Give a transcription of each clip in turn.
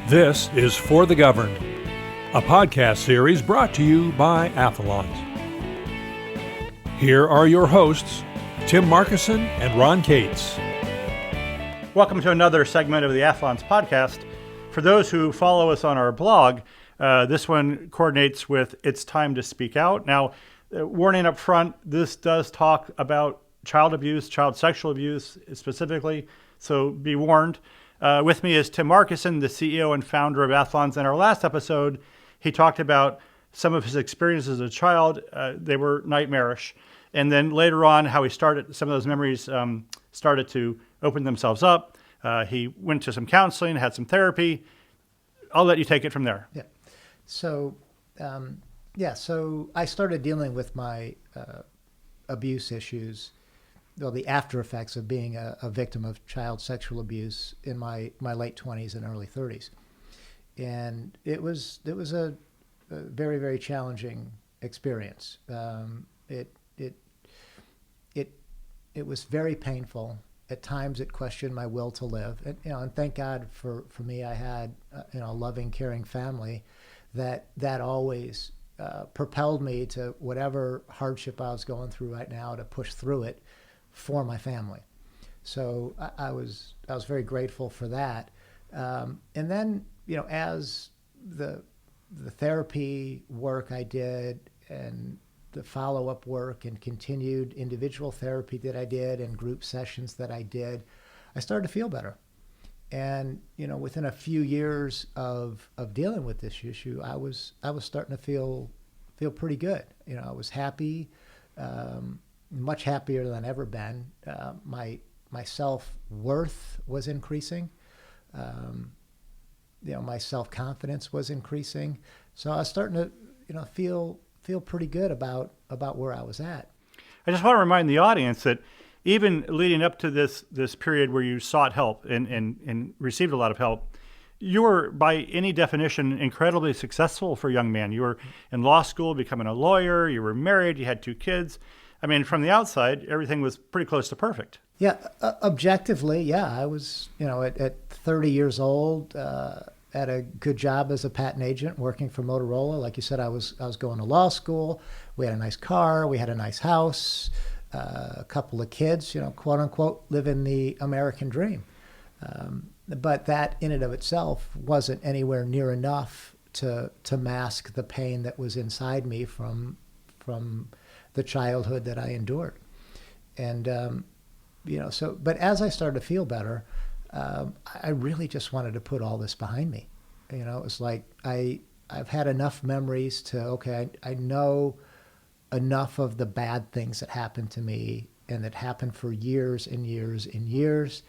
This is For the Governed, a podcast series brought to you by Athalonz. Here are your hosts, Tim Markison and Ron Cates. Welcome to another segment of the Athalonz podcast. For those who follow us on our blog, this one coordinates with It's Time to Speak Out. Now, warning up front, this does talk about child abuse, child sexual abuse specifically, so be warned. With me is Tim Markison, the CEO and founder of Athalonz. In our last episode, he talked about some of his experiences as a child. They were nightmarish. And then later on, how he started, some of those memories started to open themselves up. He went to some counseling, had some therapy. I'll let you take it from there. Yeah. So I started dealing with my abuse issues, well, the after effects of being a victim of child sexual abuse in my late 20s and early 30s. And it was a very, very challenging experience. It was very painful. At times it questioned my will to live. And thank God for me, I had a loving, caring family that always propelled me to whatever hardship I was going through right now to push through it for my family. So I was very grateful for that. And then, as the therapy work I did and the follow-up work and continued individual therapy that I did and group sessions that I did, I started to feel better. And, within a few years of dealing with this issue, I was starting to feel pretty good. I was happy, much happier than I've ever been. My self-worth was increasing. My self-confidence was increasing. So I was starting to, feel pretty good about where I was at. I just want to remind the audience that even leading up to this period where you sought help and received a lot of help, you were, by any definition, incredibly successful for a young man. You were in law school, becoming a lawyer, you were married, you had 2 kids. I mean, from the outside, everything was pretty close to perfect. Yeah, objectively, yeah. I was, at 30 years old, had a good job as a patent agent working for Motorola. Like you said, I was going to law school. We had a nice car. We had a nice house, a couple of kids, quote unquote, living the American dream. But that in and of itself wasn't anywhere near enough to mask the pain that was inside me from the childhood that I endured. And, but as I started to feel better, I really just wanted to put all this behind me. It was like I've had enough memories I know enough of the bad things that happened to me and that happened for years and years and years.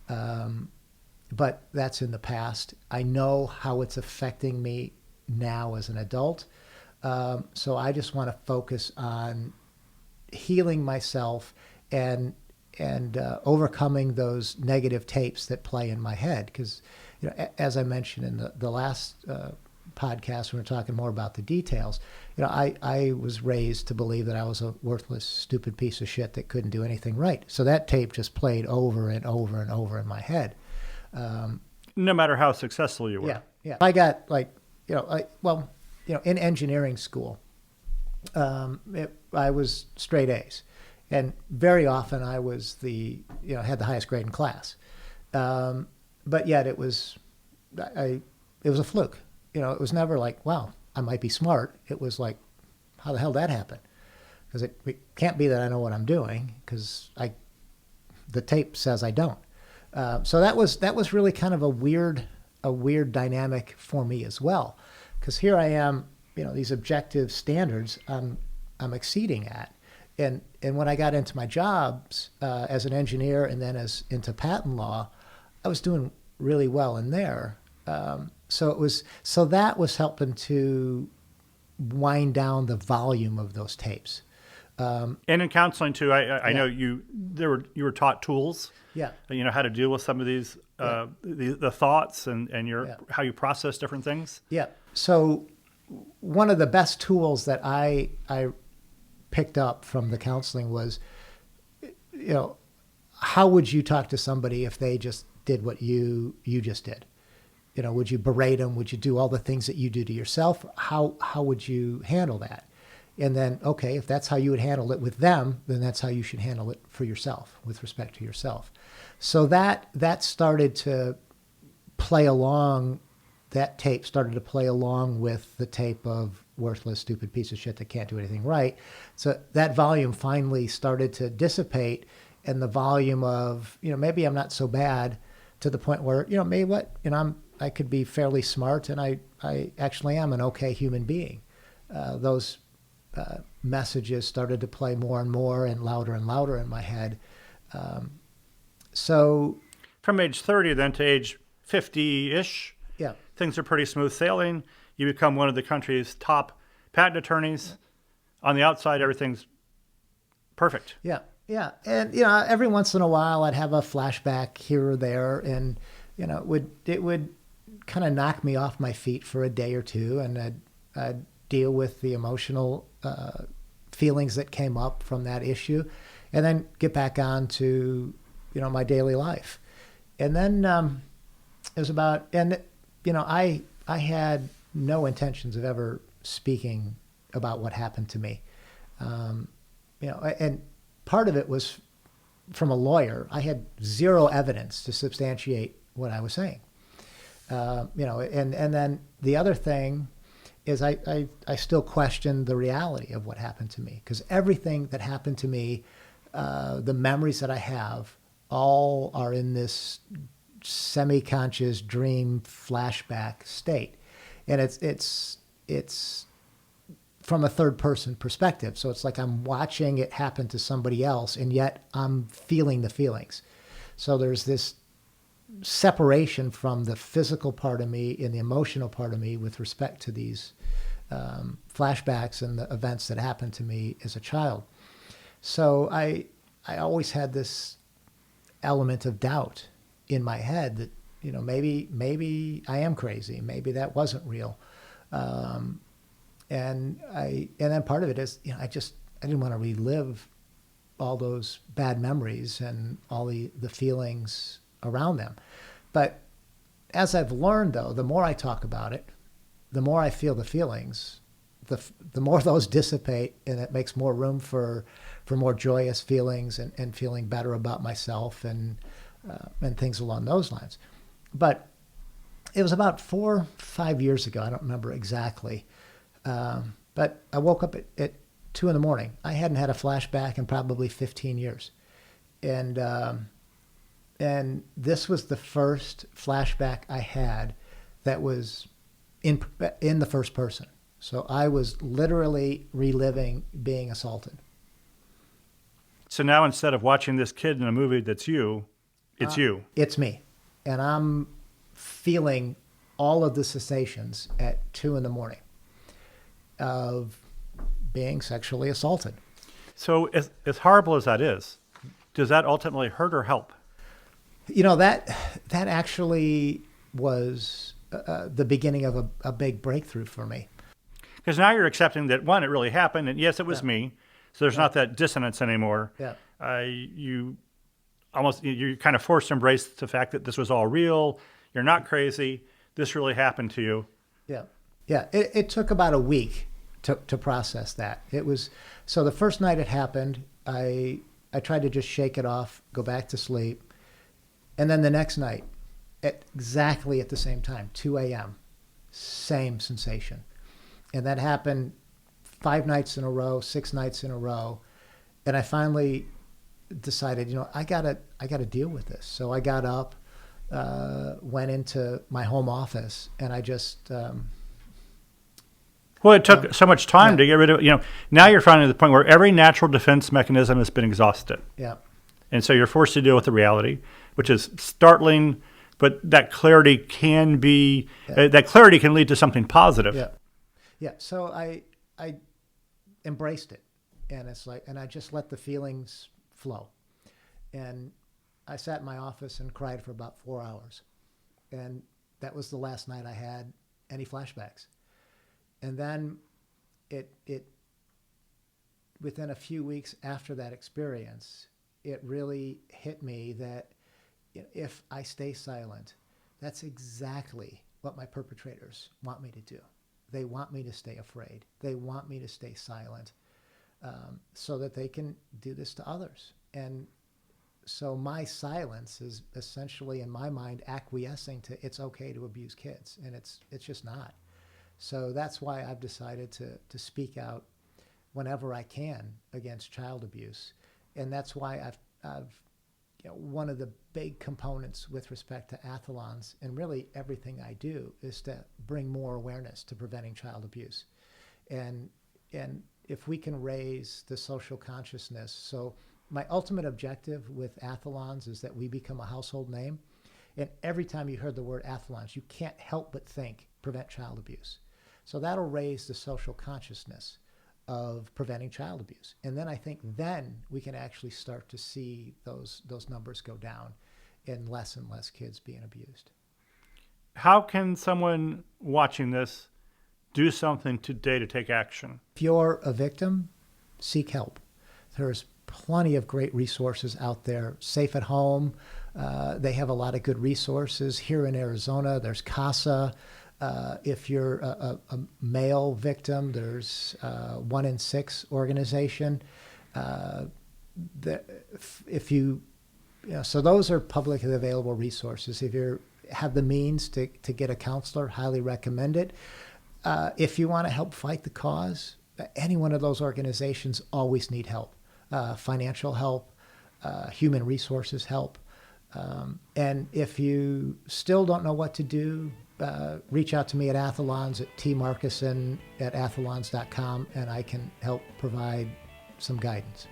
But that's in the past. I know how it's affecting me now as an adult. So I just want to focus on healing myself and overcoming those negative tapes that play in my head. Because, as I mentioned in the last podcast, when we were talking more about the details, I was raised to believe that I was a worthless, stupid piece of shit that couldn't do anything right. So that tape just played over and over and over in my head. No matter how successful you were. Yeah. I got in engineering school, I was straight A's. And very often I was had the highest grade in class. But yet it was a fluke. It was never like, wow, I might be smart. It was like, how the hell did that happen? Because it can't be that I know what I'm doing, because the tape says I don't. So that was really kind of a weird dynamic for me as well. Because here I am, these objective standards I'm exceeding at. And when I got into my jobs as an engineer and then into patent law, I was doing really well in there. So that was helping to wind down the volume of those tapes. And in counseling too, I know you were taught tools. Yeah. How to deal with some of these the thoughts and how you process different things. Yeah. So one of the best tools that I picked up from the counseling was, how would you talk to somebody if they just did what you just did? would you berate them? Would you do all the things that you do to yourself? How would you handle that? And then, okay, if that's how you would handle it with them, then that's how you should handle it for yourself, with respect to yourself. So that started to play along, that tape started to play along with the tape of worthless, stupid piece of shit that can't do anything right. So that volume finally started to dissipate, and the volume of, maybe I'm not so bad, to the point where, maybe what, I could be fairly smart, and I actually am an okay human being. Those messages started to play more and more and louder in my head. So from age 30 then to age 50-ish, yeah, things are pretty smooth sailing. You become one of the country's top patent attorneys. On the outside, everything's perfect. Yeah. And, every once in a while I'd have a flashback here or there, and, it would kind of knock me off my feet for a day or two, and I'd deal with the emotional feelings that came up from that issue, and then get back on to, my daily life. And then it was about, and, I had no intentions of ever speaking about what happened to me. And part of it was from a lawyer. I had zero evidence to substantiate what I was saying. And then the other thing is I still question the reality of what happened to me, because everything that happened to me, the memories that I have, all are in this semi-conscious dream flashback state. And it's from a third person perspective. So it's like I'm watching it happen to somebody else, and yet I'm feeling the feelings. So there's this separation from the physical part of me and the emotional part of me with respect to these flashbacks and the events that happened to me as a child. So I always had this element of doubt in my head that, maybe I am crazy. Maybe that wasn't real. And then part of it is, I didn't want to relive all those bad memories and all the feelings around them. But as I've learned, though, the more I talk about it, the more I feel the feelings, the more those dissipate, and it makes more room for more joyous feelings and feeling better about myself and things along those lines. But it was about 4 or 5 years ago. I don't remember exactly. But I woke up at 2 a.m. I hadn't had a flashback in probably 15 years. And this was the first flashback I had that was in the first person. So I was literally reliving being assaulted. So now instead of watching this kid in a movie that's you, it's you. It's me. And I'm feeling all of the sensations at 2 a.m. of being sexually assaulted. So as horrible as that is, does that ultimately hurt or help? That actually was the beginning of a big breakthrough for me. Because now you're accepting that, one, it really happened, and yes, it was me. So there's not that dissonance anymore. Yeah. You kind of forced to embrace the fact that this was all real. You're not crazy. This really happened to you. Yeah. Yeah. It took about a week to process that. It was, so the first night it happened, I tried to just shake it off, go back to sleep. And then the next night, exactly at the same time, 2 a.m., same sensation. And that happened 5 nights in a row, 6 nights in a row. And I finally decided, I gotta deal with this. So I got up, went into my home office, and I just... Well, it took so much time to get rid of, now you're finally at the point where every natural defense mechanism has been exhausted. Yeah. And so you're forced to deal with the reality, which is startling, but that clarity can be, that clarity can lead to something positive. Yeah. Yeah. So I embraced it, and it's like, and I just let the feelings flow. And I sat in my office and cried for about 4 hours. And that was the last night I had any flashbacks. And then it within a few weeks after that experience, it really hit me that if I stay silent, That's exactly what my perpetrators want me to do. They want me to stay afraid. They want me to stay silent, so that they can do this to others. And so my silence is essentially, in my mind, acquiescing to it's okay to abuse kids, and it's just not. So that's why I've decided to speak out whenever I can against child abuse, and that's why I've one of the big components with respect to Athalonz and really everything I do is to bring more awareness to preventing child abuse, and if we can raise the social consciousness. So my ultimate objective with Athalonz is that we become a household name. And every time you heard the word Athalonz, you can't help but think prevent child abuse. So that'll raise the social consciousness of preventing child abuse. And then I think then we can actually start to see those numbers go down and less kids being abused. How can someone watching this do something today to take action? If you're a victim, seek help. There's plenty of great resources out there. Safe at Home, they have a lot of good resources. Here in Arizona, there's CASA. If you're a male victim, there's 1 in 6 organization. So those are publicly available resources. If you have the means to get a counselor, highly recommend it. If you want to help fight the cause, any one of those organizations always need help. Financial help, human resources help. And if you still don't know what to do, reach out to me at Athalonz at tmarkison@athalonz.com, and I can help provide some guidance.